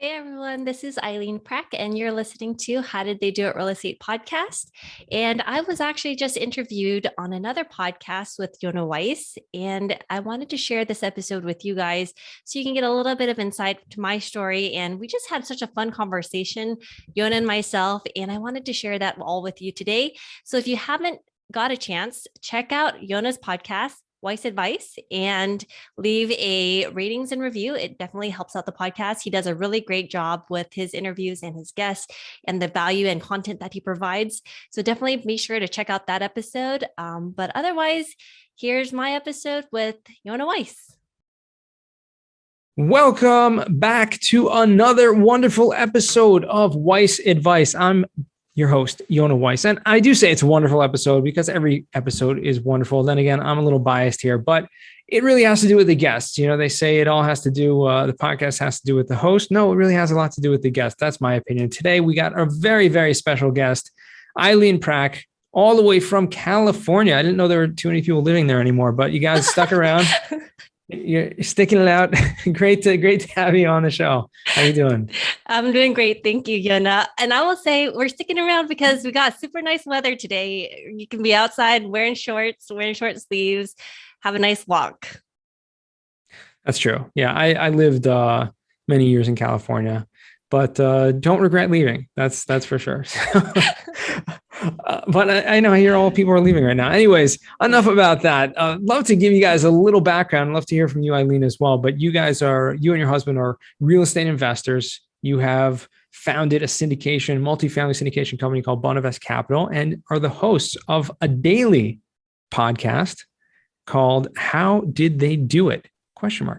Hey everyone, this is Aileen Prak, and you're listening to How Did They Do It Real Estate Podcast. And I was actually just interviewed on another podcast with Yonah Weiss, and I wanted to share this episode with you guys so you can get a little bit of insight to my story. And we just had such a fun conversation, Yonah and myself, and I wanted to share that all with you today. So if you haven't got a chance, check out Yonah's podcast, Weiss Advice, and leave a ratings and review. It definitely helps out the podcast. He does a really great job with his interviews and his guests and the value and content that he provides. So definitely be sure to check out that episode. But otherwise, here's my episode with Yonah Weiss. Welcome back to another wonderful episode of Weiss Advice. I'm your host, Yonah Weiss. And I do say it's a wonderful episode because every episode is wonderful. Then again, I'm a little biased here, but it really has to do with the guests. You know, they say it all has to do, the podcast has to do with the host. No, it really has a lot to do with the guest. That's my opinion. Today, we got a very, very special guest, Aileen Prak, all the way from California. I didn't know there were too many people living there anymore, but you guys stuck around. You're sticking it out. Great to have you on the show. How you doing? I'm doing great. Thank you, Yonah. And I will say we're sticking around because we got super nice weather today. You can be outside wearing short sleeves, have a nice walk. That's true. Yeah, I lived many years in California, but don't regret leaving. That's for sure. But I know here all people are leaving right now. Anyways, enough about that. Love to give you guys a little background. Love to hear from you, Aileen, as well. But you and your husband are real estate investors. You have founded a multifamily syndication company called Bonavest Capital, and are the hosts of a daily podcast called How Did They Do It? ?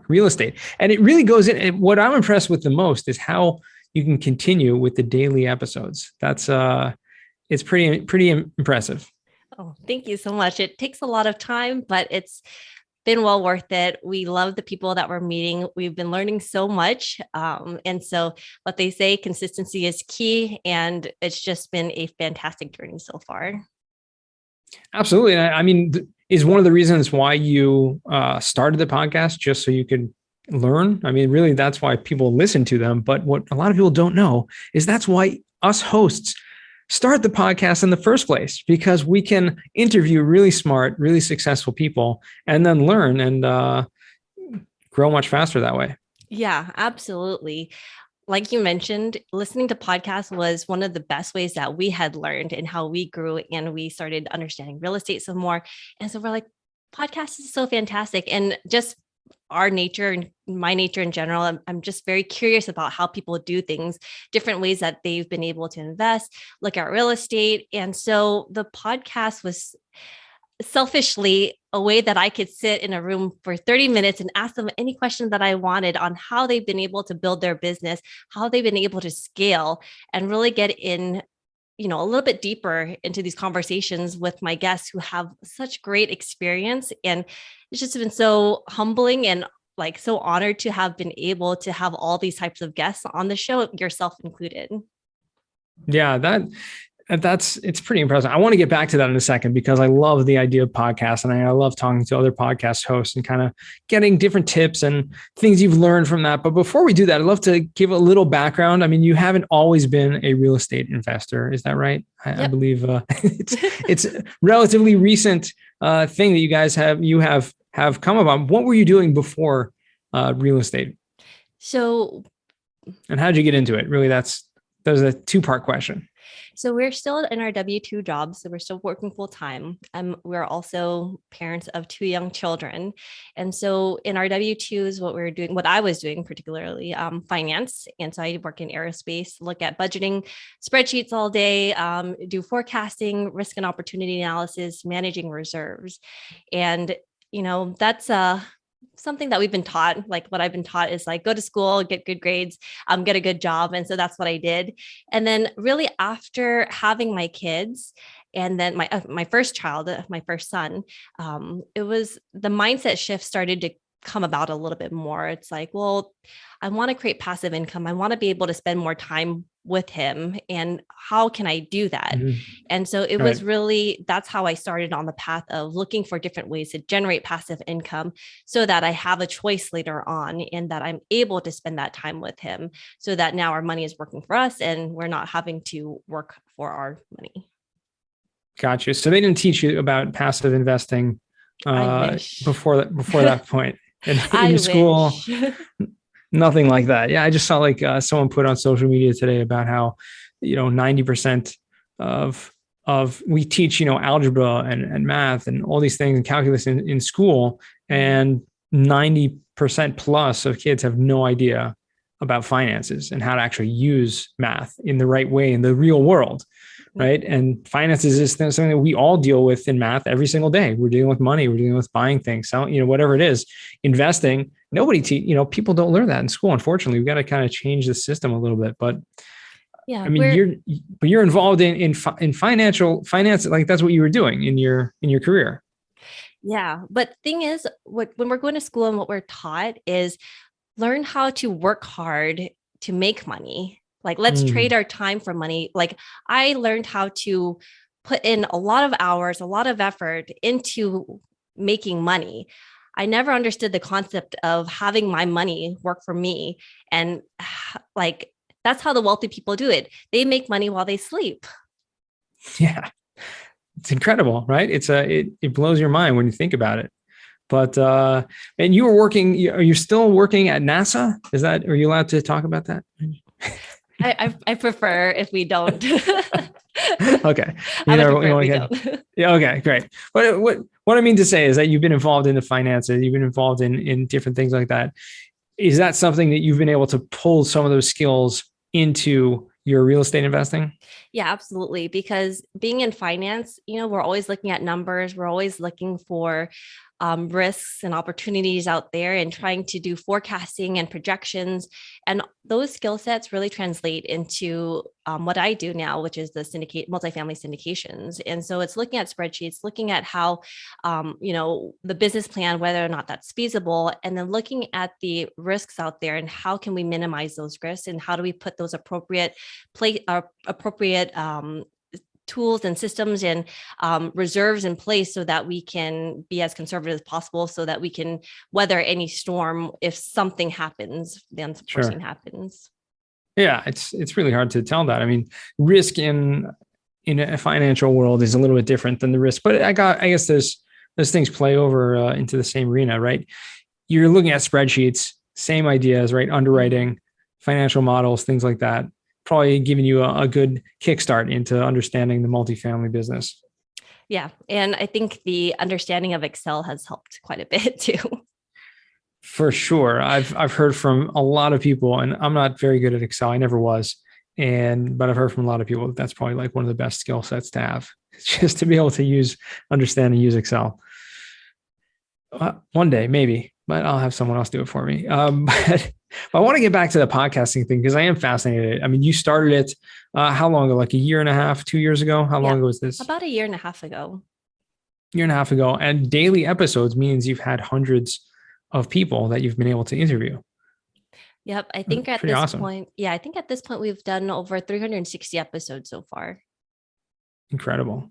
Real estate. And it really goes in. And what I'm impressed with the most is how you can continue with the daily episodes. That's it's pretty impressive. Oh, thank you so much. It takes a lot of time, but it's been well worth it. We love the people that we're meeting. We've been learning so much. And so what they say, consistency is key. And it's just been a fantastic journey so far. Absolutely. I mean, is one of the reasons why you started the podcast, just so you could learn? I mean, really, that's why people listen to them. But what a lot of people don't know is that's why us hosts start the podcast in the first place, because we can interview really smart, really successful people and then learn and grow much faster that way. Yeah, absolutely. Like you mentioned, listening to podcasts was one of the best ways that we had learned and how we grew, and we started understanding real estate some more. And so we're like, podcast is so fantastic. And just our nature and my nature in general, I'm just very curious about how people do things, different ways that they've been able to invest, look at real estate. And so the podcast was selfishly a way that I could sit in a room for 30 minutes and ask them any question that I wanted on how they've been able to build their business, how they've been able to scale, and really get in, a little bit deeper into these conversations with my guests who have such great experience. And it's just been so humbling and like so honored to have been able to have all these types of guests on the show, yourself included. Yeah, it's pretty impressive. I want to get back to that in a second because I love the idea of podcasts, and I love talking to other podcast hosts and kind of getting different tips and things you've learned from that. But before we do that, I'd love to give a little background. I mean, you haven't always been a real estate investor. Is that right? Yep. I believe it's a relatively recent thing that you guys have come about. What were you doing before real estate? And how did you get into it? Really, that was a two-part question. So we're still in our W-2 jobs. So we're still working full time. We're also parents of 2 young children. And so in our W-2s, what I was doing particularly, finance. And so I work in aerospace, look at budgeting spreadsheets all day, do forecasting, risk and opportunity analysis, managing reserves. And, that's something that we've been taught. Like what I've been taught is like, go to school, get good grades, get a good job. And so that's what I did. And then really after having my kids, and then my first child, my first son, it was the mindset shift started to come about a little bit more. It's like, well, I want to create passive income. I want to be able to spend more time with him, and how can I do that? Mhm. And so it Right. was really, that's how I started on the path of looking for different ways to generate passive income so that I have a choice later on and that I'm able to spend that time with him, so that now our money is working for us and we're not having to work for our money. Gotcha. So they didn't teach you about passive investing I wish. before that point in I your school. wish. Nothing like that. Yeah, I just saw like someone put on social media today about how 90% of we teach algebra and math and all these things and calculus in school, and 90% plus of kids have no idea about finances and how to actually use math in the right way in the real world. Right. And finances is something that we all deal with in math every single day. We're dealing with money. We're dealing with buying things, selling, whatever it is, investing. Nobody, people don't learn that in school. Unfortunately, we've got to kind of change the system a little bit. But yeah, I mean, you're involved in finance. Like that's what you were doing in your career. Yeah. But thing is, when we're going to school and what we're taught is learn how to work hard to make money. Like, let's trade our time for money. Like, I learned how to put in a lot of hours, a lot of effort into making money. I never understood the concept of having my money work for me. And like, that's how the wealthy people do it. They make money while they sleep. Yeah. It's incredible, right? It blows your mind when you think about it. But, and you were working, are you still working at NASA? Are you allowed to talk about that? I prefer if we don't. Okay. Don't. Yeah. Okay, great. But what I mean to say is that you've been involved in the finances, you've been involved in different things like that. Is that something that you've been able to pull some of those skills into your real estate investing? Yeah, absolutely. Because being in finance, we're always looking at numbers. We're always looking for risks and opportunities out there and trying to do forecasting and projections. And those skill sets really translate into what I do now, which is the multifamily syndications. And so it's looking at spreadsheets, looking at how, the business plan, whether or not that's feasible, and then looking at the risks out there and how can we minimize those risks and how do we put those appropriate tools and systems and reserves in place so that we can be as conservative as possible, so that we can weather any storm if something happens, the unforeseen happens. Yeah, it's really hard to tell that. I mean, risk in a financial world is a little bit different than the risk, but I guess those things play over into the same arena, right? You're looking at spreadsheets, same ideas, right? Underwriting, financial models, things like that. Probably giving you a good kickstart into understanding the multifamily business. Yeah. And I think the understanding of Excel has helped quite a bit too. For sure. I've heard from a lot of people, and I'm not very good at Excel. I never was. But I've heard from a lot of people that that's probably like one of the best skill sets to have. It's just to be able to understand and use Excel. One day, maybe, but I'll have someone else do it for me. But I want to get back to the podcasting thing because I am fascinated. I mean, you started it how long ago? Like a year and a half, 2 years ago? How long ago was this? About a year and a half ago. Year and a half ago. And daily episodes means you've had hundreds of people that you've been able to interview. Yep. I think at this point, we've done over 360 episodes so far. Incredible.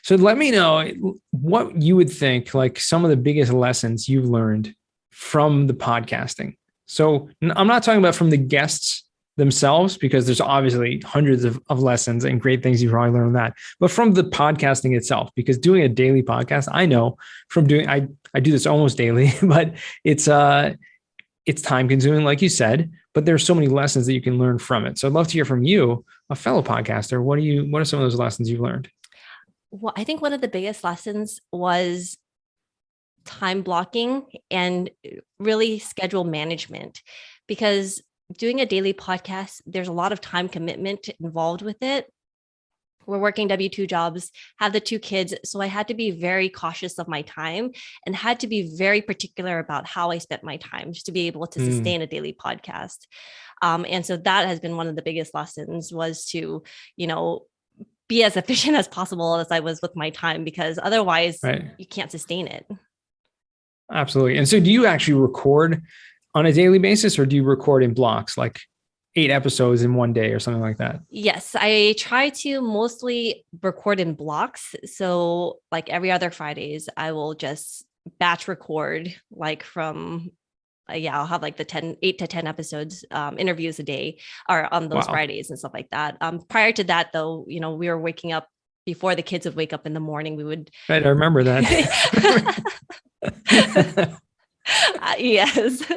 So let me know what you would think, like some of the biggest lessons you've learned from the podcasting. So I'm not talking about from the guests themselves, because there's obviously hundreds of lessons and great things you've probably learned from that, but from the podcasting itself, because doing a daily podcast, I know from doing, I do this almost daily, but it's time consuming, like you said, but there's so many lessons that you can learn from it. So I'd love to hear from you, a fellow podcaster. What are some of those lessons you've learned? Well, I think one of the biggest lessons was time blocking and really schedule management, because doing a daily podcast, there's a lot of time commitment involved with it. We're working W-2 jobs, have the 2 kids. So I had to be very cautious of my time and had to be very particular about how I spent my time just to be able to sustain a daily podcast. And so that has been one of the biggest lessons, was to, be as efficient as possible as I was with my time, because otherwise you can't sustain it. Absolutely. And so do you actually record on a daily basis, or do you record in blocks? Like 8 episodes in one day or something like that. Yes, I try to mostly record in blocks. So like every other Fridays, I will just batch record like from yeah, I'll have like the 8 to 10 episodes, interviews a day or on those Wow. Fridays and stuff like that. Prior to that though, you know, we were waking up before the kids would wake up in the morning. We would Right. I remember that. yes,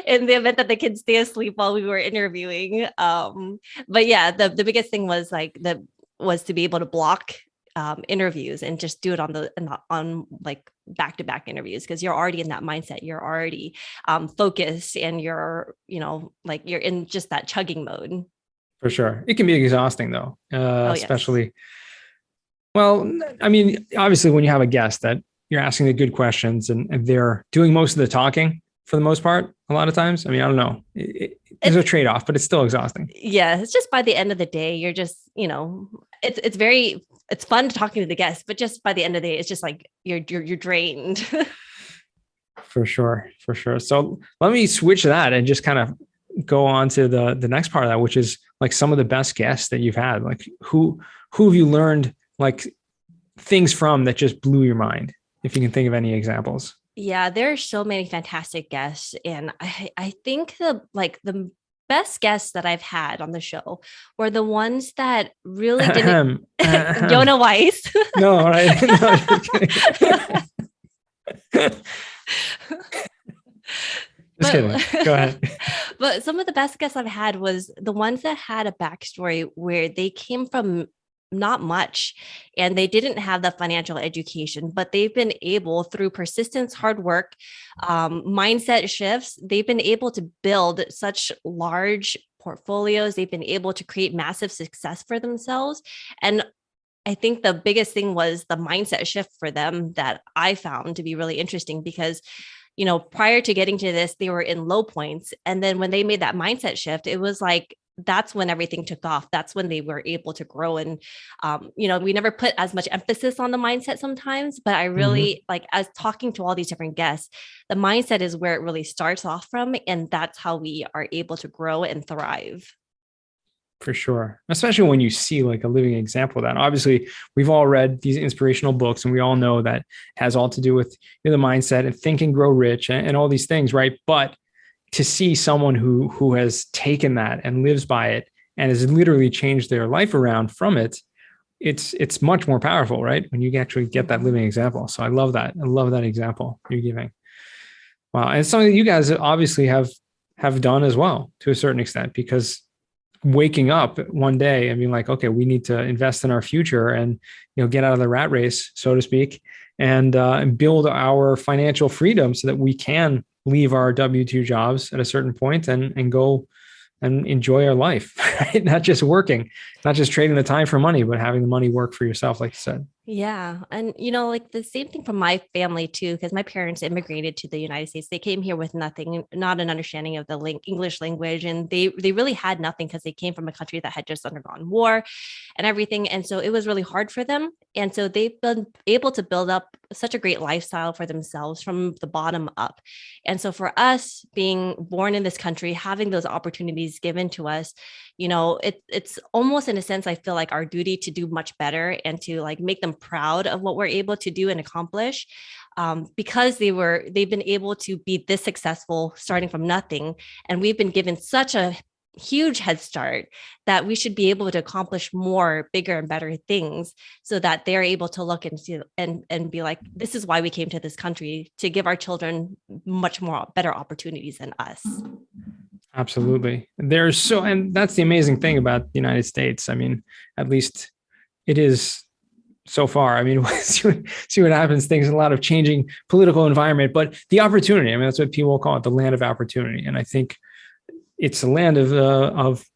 in the event that the kids stay asleep while we were interviewing. But yeah, the biggest thing was like was to be able to block interviews and just do it on like back-to-back interviews, because you're already in that mindset, you're already focused, and you're, you know, like you're in just that chugging mode. For sure. It can be exhausting though, Oh yes. especially, well, I mean, obviously when you have a guest that you're asking the good questions and they're doing most of the talking for the most part, a lot of times, I mean, I don't know, there's a trade-off, but it's still exhausting. Yeah, it's just by the end of the day, you're just, you know, it's fun talking to the guests, but just by the end of the day, it's just like you're drained. For sure. For sure. So let me switch that and just kind of go on to the next part of that, which is like some of the best guests that you've had. Like who have you learned like things from that just blew your mind? If you can think of any examples. Yeah, there are so many fantastic guests. And I think the best guests that I've had on the show were the ones that really didn't. Yonah Weiss. No, right. No, just kidding. Go ahead. But some of the best guests I've had was the ones that had a backstory where they came from not much and they didn't have the financial education, but they've been able, through persistence, hard work, mindset shifts, they've been able to build such large portfolios. They've been able to create massive success for themselves. And I think the biggest thing was the mindset shift for them that I found to be really interesting, because, you know, prior to getting to this, they were in low points. And then when they made that mindset shift, it was like, that's when everything took off. That's when they were able to grow. And, you know, we never put as much emphasis on the mindset sometimes, but I really like, as talking to all these different guests, the mindset is where it really starts off from. And that's how we are able to grow and thrive. For sure. Especially when you see like a living example of that. Obviously, we've all read these inspirational books and we all know that has all to do with, you know, the mindset and Think and Grow Rich and all these things, right? But to see someone who has taken that and lives by it and has literally changed their life around from it, it's much more powerful, right? When you actually get that living example. So I love that. I love that example you're giving. Wow. And it's something that you guys obviously have done as well to a certain extent, because waking up one day and being like, okay, we need to invest in our future and, you know, get out of the rat race, so to speak, and build our financial freedom so that we can leave our W-2 jobs at a certain point and go and enjoy our life, right? Not just working, not just trading the time for money, but having the money work for yourself, like you said. Yeah. And, you know, like the same thing from my family too, because my parents immigrated to the United States. They came here with nothing, not an understanding of the English language. And they really had nothing because they came from a country that had just undergone war and everything. And so it was really hard for them. And so they've been able to build up such a great lifestyle for themselves from the bottom up. And so for us being born in this country, having those opportunities given to us, you know, it's almost in a sense, I feel like our duty to do much better and to like make them proud of what we're able to do and accomplish, because they've been able to be this successful starting from nothing. And we've been given such a huge head start that we should be able to accomplish more, bigger and better things, so that they're able to look and see and be like, this is why we came to this country, to give our children much more better opportunities than us. Absolutely. And that's the amazing thing about the United States. I mean, at least it is so far. I mean, see what happens. Things, a lot of changing political environment, but the opportunity, I mean, that's what people call it, the land of opportunity. And I think it's a land of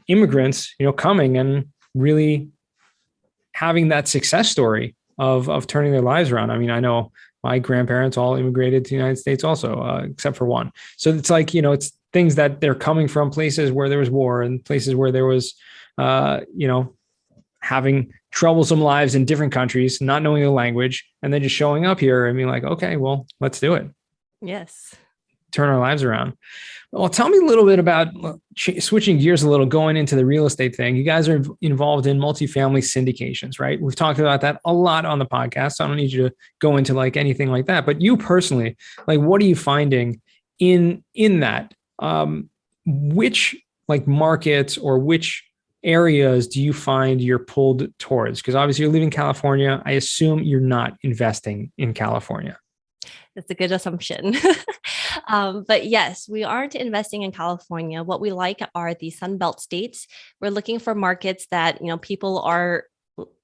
immigrants, you know, coming and really having that success story of turning their lives around. I mean, I know my grandparents all immigrated to the United States also, except for one. So it's like, you know, it's things that they're coming from places where there was war and places where there was, you know, having troublesome lives in different countries, not knowing the language, and then just showing up here and being like, okay, well, let's do it. Yes. turn our lives around. Well, tell me a little bit about switching gears a little, going into the real estate thing. You guys are involved in multifamily syndications, right? We've talked about that a lot on the podcast. So I don't need you to go into like anything like that. But you personally, like, what are you finding in that? Which like markets or which areas do you find you're pulled towards? Because obviously you're leaving California. I assume you're not investing in California. That's a good assumption. But yes, we aren't investing in California. What we like are the Sunbelt states. We're looking for markets that, people are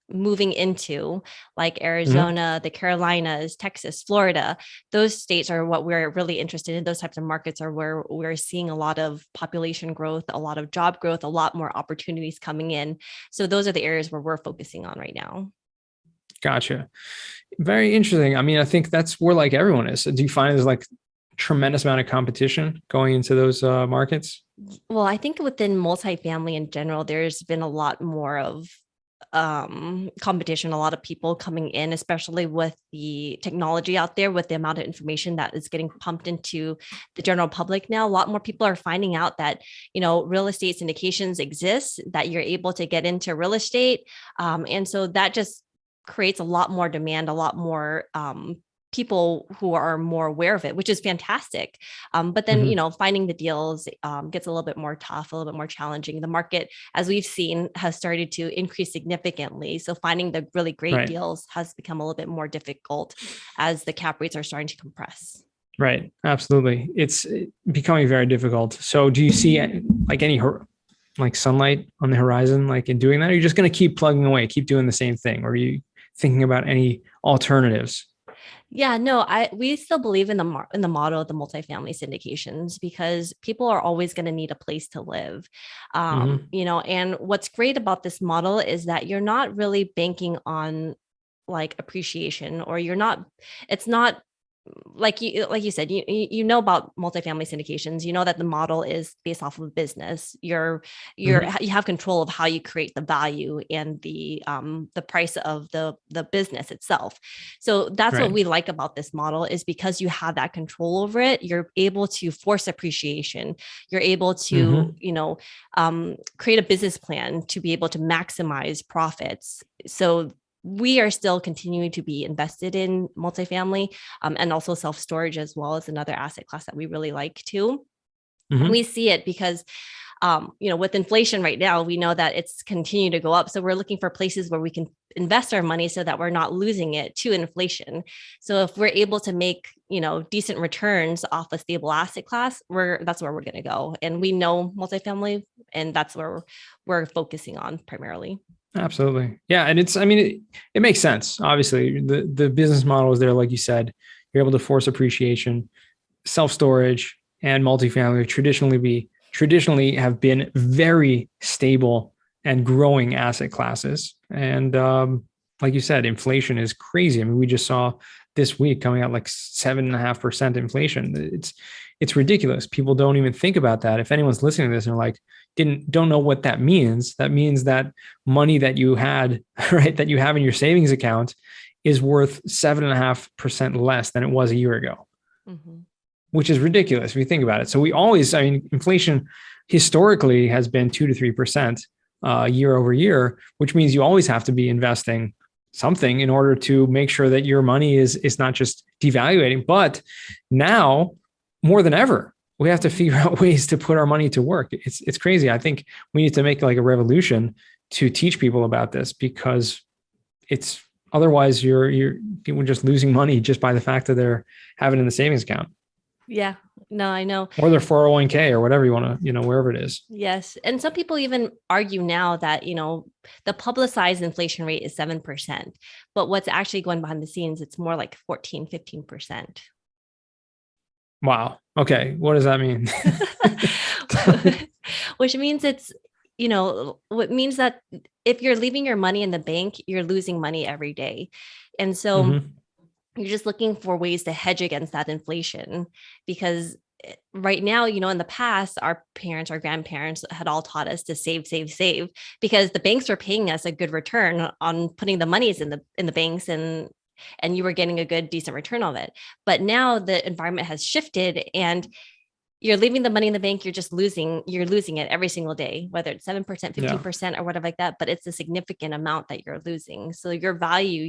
moving into, like Arizona, the Carolinas, Texas, Florida. Those states are what we're really interested in. Those types of markets are where we're seeing a lot of population growth, a lot of job growth, a lot more opportunities coming in. So those are the areas where we're focusing on right now. Gotcha. Very interesting. I mean, I think that's where like everyone is. Do you find there's like tremendous amount of competition going into those markets? Well, I think within multifamily in general, there's been a lot more of competition, a lot of people coming in, especially with the technology out there, with the amount of information that is getting pumped into the general public now. A lot more people are finding out that, real estate syndications exist, that you're able to get into real estate. And so that just creates a lot more demand, a lot more people who are more aware of it, which is fantastic. But then, finding the deals gets a little bit more tough, a little bit more challenging. The market, as we've seen, has started to increase significantly. So finding the really great deals has become a little bit more difficult as the cap rates are starting to compress. Right. Absolutely. It's becoming very difficult. So do you see like any like sunlight on the horizon, like in doing that? Or are you just going to keep plugging away, keep doing the same thing? Or are you thinking about any alternatives? Yeah, no, we still believe in the model of the multifamily syndications, because people are always going to need a place to live. And what's great about this model is that you're not really banking on like appreciation, or it's not like you said, you know about multifamily syndications. You know that the model is based off of business. You have control of how you create the value and the price of the business itself. So that's what we like about this model, is because you have that control over it. You're able to force appreciation. You're able to create a business plan to be able to maximize profits. So we are still continuing to be invested in multifamily, and also self-storage as well as another asset class that we really like too. And we see it because, with inflation right now, we know that it's continued to go up. So we're looking for places where we can invest our money so that we're not losing it to inflation. So if we're able to make, decent returns off a stable asset class, that's where we're going to go. And we know multifamily, and that's where we're focusing on primarily. Absolutely. Yeah. And it makes sense. Obviously the business model is there. Like you said, you're able to force appreciation. Self-storage and multifamily traditionally have been very stable and growing asset classes. And like you said, inflation is crazy. I mean, we just saw this week coming out like 7.5% inflation. It's ridiculous. People don't even think about that. If anyone's listening to this and they're like, don't know what that means that money that you had, right, that you have in your savings account is worth 7.5% less than it was a year ago, which is ridiculous if you think about it. So inflation historically has been 2 to 3% year over year, which means you always have to be investing something in order to make sure that your money is not just devaluating. But now more than ever, we have to figure out ways to put our money to work. It's crazy. I think we need to make like a revolution to teach people about this, because it's otherwise people are just losing money just by the fact that they're having it in the savings account. Yeah, no, I know. Or their 401k or whatever you want to, wherever it is. Yes. And some people even argue now that, the publicized inflation rate is 7%, but what's actually going behind the scenes, it's more like 14, 15%. Wow. Okay. What does that mean? Which means what means that if you're leaving your money in the bank, you're losing money every day. And so you're just looking for ways to hedge against that inflation, because right now, in the past, our parents, our grandparents had all taught us to save, because the banks were paying us a good return on putting the monies in the banks. And and you were getting a good, decent return on it. But now the environment has shifted and you're leaving the money in the bank. You're losing it every single day, whether it's 7%, 15% or whatever like that, but it's a significant amount that you're losing. So your value,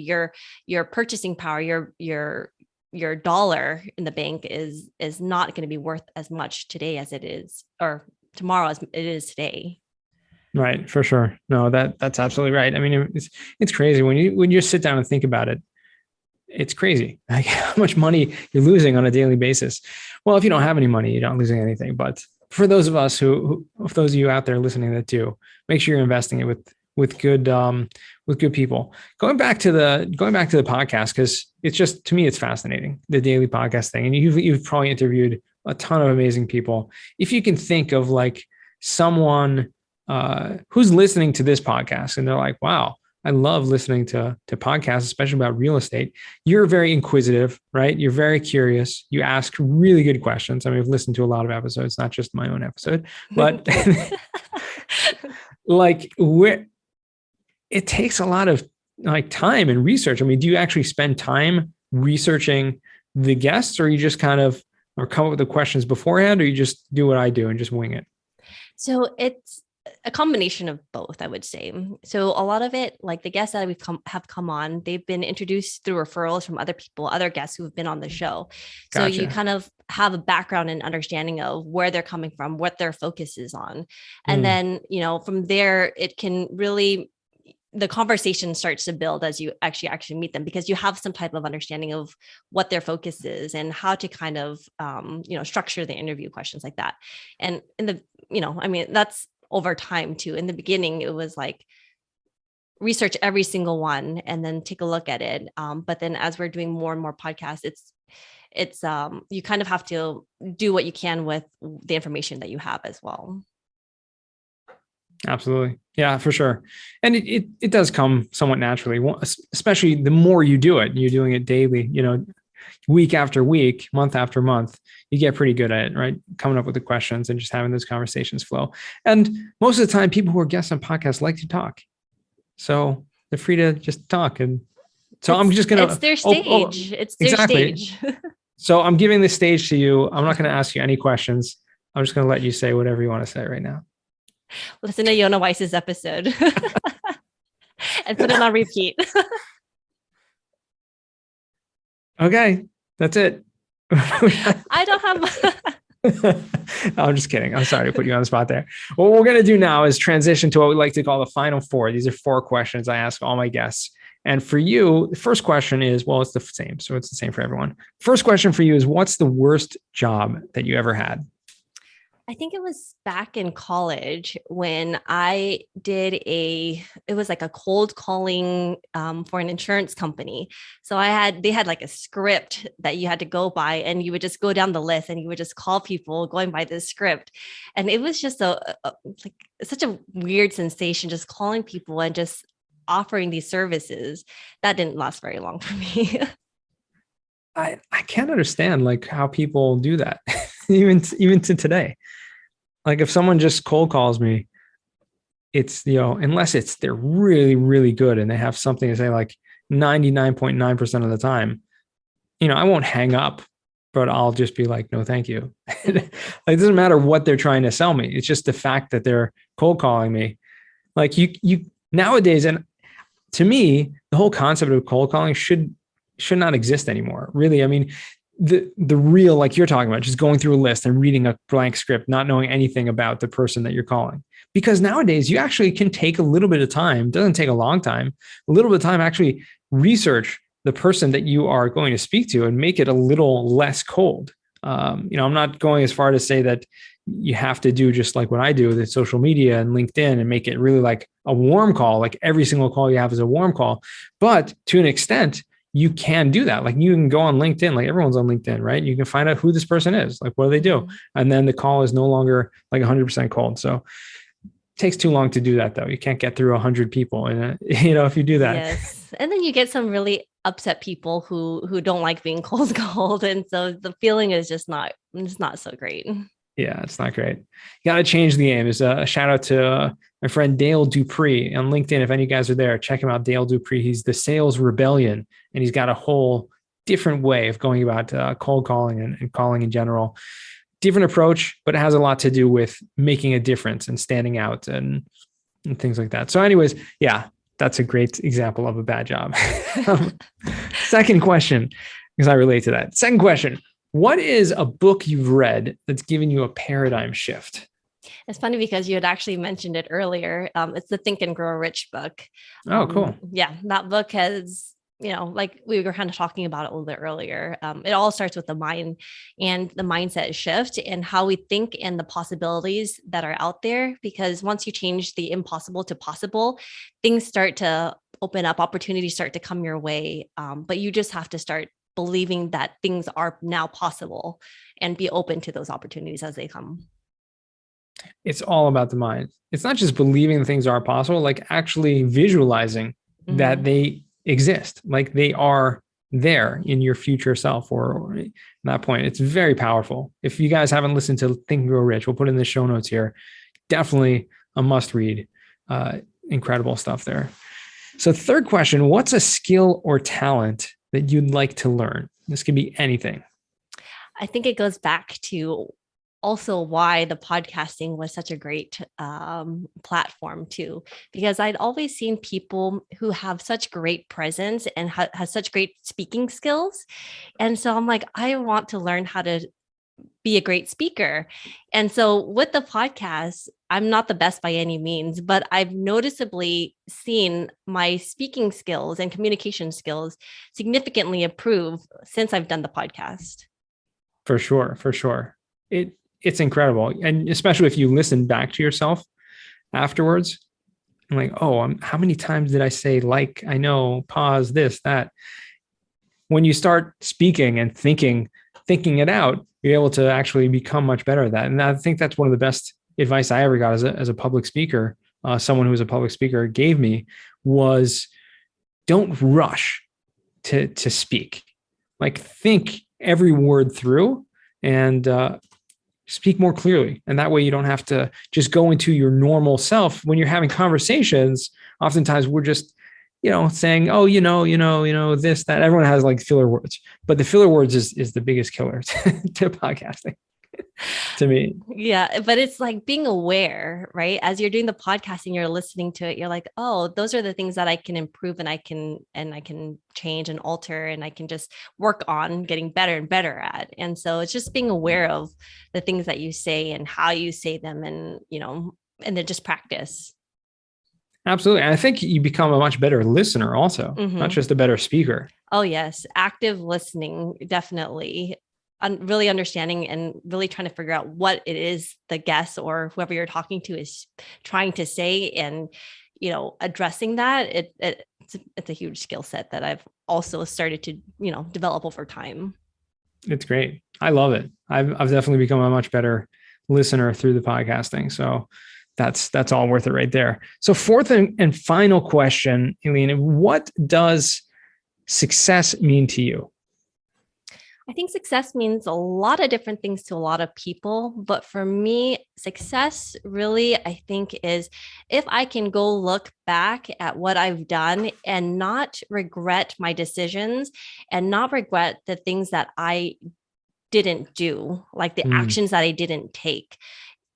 your purchasing power, your dollar in the bank is not going to be worth as much today as it is, or tomorrow as it is today. Right. For sure. No, that's absolutely right. I mean, it's crazy when you sit down and think about it. It's crazy like how much money you're losing on a daily basis. Well, if you don't have any money, you're not losing anything. But for those of us for those of you out there listening that do, make sure you're investing it with good people. Going back to the podcast, because it's just, to me, it's fascinating, the daily podcast thing. And you've probably interviewed a ton of amazing people. If you can think of like someone who's listening to this podcast and they're like, wow, I love listening to podcasts, especially about real estate. You're very inquisitive, right? You're very curious. You ask really good questions. I mean, I've listened to a lot of episodes, not just my own episode, but like it takes a lot of like time and research. I mean, do you actually spend time researching the guests, or you just kind of or come up with the questions beforehand, or you just do what I do and just wing it? So it's a combination of both, I would say. So a lot of it, like the guests that have come on, they've been introduced through referrals from other people, other guests who have been on the show. So Gotcha. you kind of have a background and understanding of where they're coming from, what their focus is on. And then, from there, it can really, the conversation starts to build as you actually meet them, because you have some type of understanding of what their focus is and how to kind of, structure the interview questions like that. And in the, that's over time too. In the beginning, it was like research every single one and then take a look at it. But then as we're doing more and more podcasts, it's you kind of have to do what you can with the information that you have as well. Absolutely. Yeah, for sure. And it does come somewhat naturally, especially the more you do it, you're doing it daily, week after week, month after month, you get pretty good at it, right? Coming up with the questions and just having those conversations flow. And most of the time, people who are guests on podcasts like to talk. So they're free to just talk. And so I'm just going to... It's their stage. It's their stage. So I'm giving the stage to you. I'm not going to ask you any questions. I'm just going to let you say whatever you want to say right now. Listen to Yonah Weiss's episode and put it on repeat. Okay, that's it. I don't have... I'm just kidding. I'm sorry to put you on the spot there. What we're going to do now is transition to what we like to call the final four. These are 4 questions I ask all my guests. And for you, the first question is, well, it's the same. So it's the same for everyone. First question for you is, what's the worst job that you ever had? I think it was back in college when I did it was like a cold calling for an insurance company. So they had like a script that you had to go by, and you would just go down the list and you would just call people going by this script. And it was just such a weird sensation, just calling people and just offering these services. That didn't last very long for me. I can't understand like how people do that, even to today. Like if someone just cold calls me, it's, unless they're really, really good and they have something to say, like 99.9% of the time, I won't hang up, but I'll just be like, no, thank you. Like, it doesn't matter what they're trying to sell me. It's just the fact that they're cold calling me. Like you nowadays, and to me, the whole concept of cold calling should not exist anymore. Really. I mean, the real, like you're talking about, just going through a list and reading a blank script, not knowing anything about the person that you're calling. Because nowadays you actually can take a little bit of time, doesn't take a long time, a little bit of time, actually research the person that you are going to speak to and make it a little less cold. I'm not going as far to say that you have to do just like what I do with social media and LinkedIn and make it really like a warm call, like every single call you have is a warm call. But to an extent, you can do that. Like you can go on LinkedIn, like everyone's on LinkedIn, right? You can find out who this person is, like what do they do? And then the call is no longer like 100% cold. So it takes too long to do that though. You can't get through 100 people. And if you do that. Yes. And then you get some really upset people who don't like being cold. And so the feeling is just not so great. Yeah, it's not great. You got to change the game. There's a shout out to my friend Dale Dupree on LinkedIn. If any of you guys are there, check him out. Dale Dupree. He's the Sales Rebellion, and he's got a whole different way of going about cold calling and calling in general. Different approach, but it has a lot to do with making a difference and standing out and things like that. So anyways, yeah, that's a great example of a bad job. Second question, because I relate to that. Second question. What is a book you've read that's given you a paradigm shift? It's funny because you had actually mentioned it earlier. It's the Think and Grow Rich book. Oh, cool. Yeah, that book has, like we were kind of talking about it a little bit earlier. It all starts with the mind and the mindset shift and how we think and the possibilities that are out there. Because once you change the impossible to possible, things start to open up, opportunities start to come your way. But you just have to start believing that things are now possible and be open to those opportunities as they come. It's all about the mind. It's not just believing things are possible, like actually visualizing that they exist, like they are there in your future self or at that point. It's very powerful. If you guys haven't listened to Think and Grow Rich, we'll put in the show notes here. Definitely a must read. Incredible stuff there. So third question, what's a skill or talent that you'd like to learn? This could be anything. I think it goes back to also why the podcasting was such a great platform too, because I'd always seen people who have such great presence and has such great speaking skills. And so I'm like, I want to learn how to be a great speaker. And so with the podcast, I'm not the best by any means, but I've noticeably seen my speaking skills and communication skills significantly improve since I've done the podcast. For sure. For sure. It's incredible. And especially if you listen back to yourself afterwards, I'm like, how many times did I say, like, I know, pause, this, that? When you start speaking and thinking it out, you're able to actually become much better at that. And I think that's one of the best advice I ever got as a public speaker. Someone who was a public speaker gave me was, don't rush to speak. Like, think every word through and speak more clearly. And that way you don't have to just go into your normal self. When you're having conversations, oftentimes we're just, saying, this, that. Everyone has like filler words, but the filler words is the biggest killer to podcasting to me. Yeah. But it's like being aware, right? As you're doing the podcasting, you're listening to it. You're like, oh, those are the things that I can improve and I can change and alter, and I can just work on getting better and better at. And so it's just being aware of the things that you say and how you say them, and, and then just practice. Absolutely. And I think you become a much better listener also, not just a better speaker. Oh, yes. Active listening, definitely. Really understanding and really trying to figure out what it is the guest or whoever you're talking to is trying to say, and, addressing that. It's a huge skill set that I've also started to, develop over time. It's great. I love it. I've definitely become a much better listener through the podcasting. So that's all worth it right there. So fourth and final question, Aileen, what does success mean to you? I think success means a lot of different things to a lot of people. But for me, success really, I think, is if I can go look back at what I've done and not regret my decisions and not regret the things that I didn't do, like the actions that I didn't take.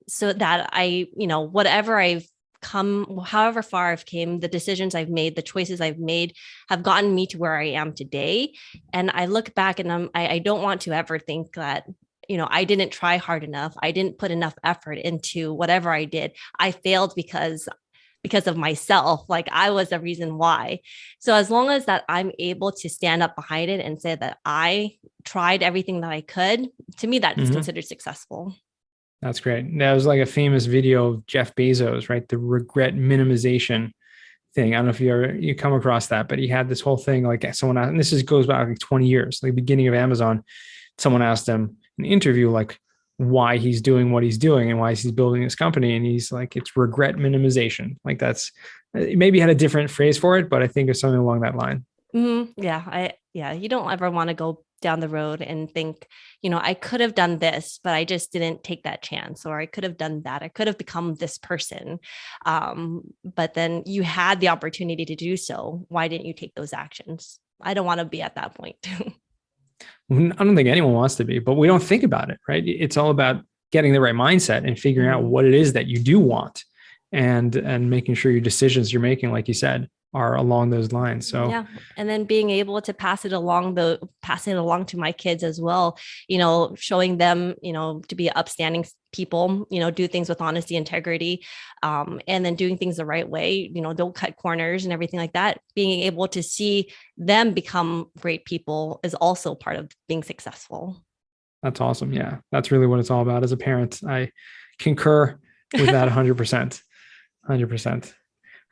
So that I, whatever I've come, however far I've came, the decisions I've made, the choices I've made have gotten me to where I am today. And I look back and I don't want to ever think that, I didn't try hard enough. I didn't put enough effort into whatever I did. I failed because of myself. Like, I was the reason why. So as long as that I'm able to stand up behind it and say that I tried everything that I could, to me, that's considered successful. That's great. That was like a famous video of Jeff Bezos, right? The regret minimization thing. I don't know if you come across that, but he had this whole thing, like someone asked, and this goes back like 20 years, like the beginning of Amazon. Someone asked him in an interview, like, why he's doing what he's doing and why he's building this company. And he's like, it's regret minimization. Like, that's, maybe had a different phrase for it, but I think it's something along that line. Yeah. You don't ever want to go down the road and think, I could have done this, but I just didn't take that chance, or I could have done that. I could have become this person. But then you had the opportunity to do so. Why didn't you take those actions? I don't want to be at that point. I don't think anyone wants to be, but we don't think about it, right? It's all about getting the right mindset and figuring out what it is that you do want, and making sure your decisions you're making, like you said, are along those lines. So yeah. And then being able to pass it along to my kids as well, showing them, to be upstanding people, do things with honesty, integrity, and then doing things the right way, don't cut corners and everything like that. Being able to see them become great people is also part of being successful. That's awesome. Yeah. That's really what it's all about. As a parent, I concur with that 100%. 100%.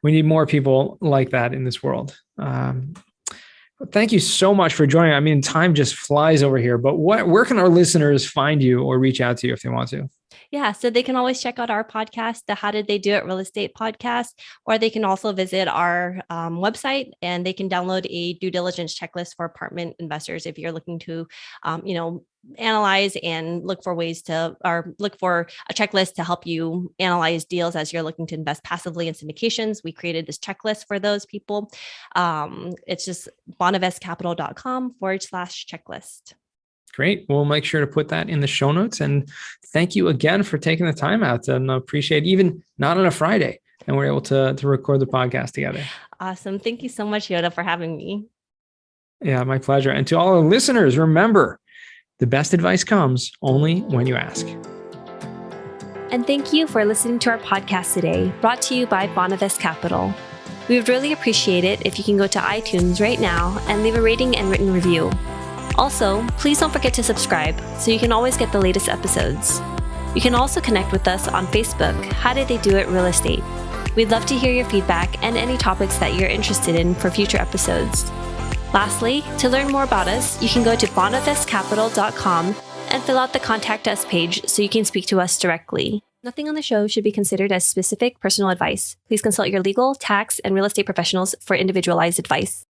We need more people like that in this world. Thank you so much for joining. I mean, time just flies over here, but where can our listeners find you or reach out to you if they want to? Yeah, so they can always check out our podcast, the How Did They Do It Real Estate podcast, or they can also visit our website, and they can download a due diligence checklist for apartment investors if you're looking to, analyze and look for a checklist to help you analyze deals as you're looking to invest passively in syndications. We created this checklist for those people. It's just bonavestcapital.com/checklist. Great. We'll make sure to put that in the show notes. And thank you again for taking the time out, and appreciate, even not on a Friday, and we're able to record the podcast together. Awesome. Thank you so much, Yonah, for having me. Yeah, my pleasure. And to all our listeners, remember, the best advice comes only when you ask. And thank you for listening to our podcast today, brought to you by Bonavest Capital. We would really appreciate it if you can go to iTunes right now and leave a rating and written review. Also, please don't forget to subscribe so you can always get the latest episodes. You can also connect with us on Facebook, How Did They Do It Real Estate. We'd love to hear your feedback and any topics that you're interested in for future episodes. Lastly, to learn more about us, you can go to bonavestcapital.com and fill out the Contact Us page so you can speak to us directly. Nothing on the show should be considered as specific personal advice. Please consult your legal, tax, and real estate professionals for individualized advice.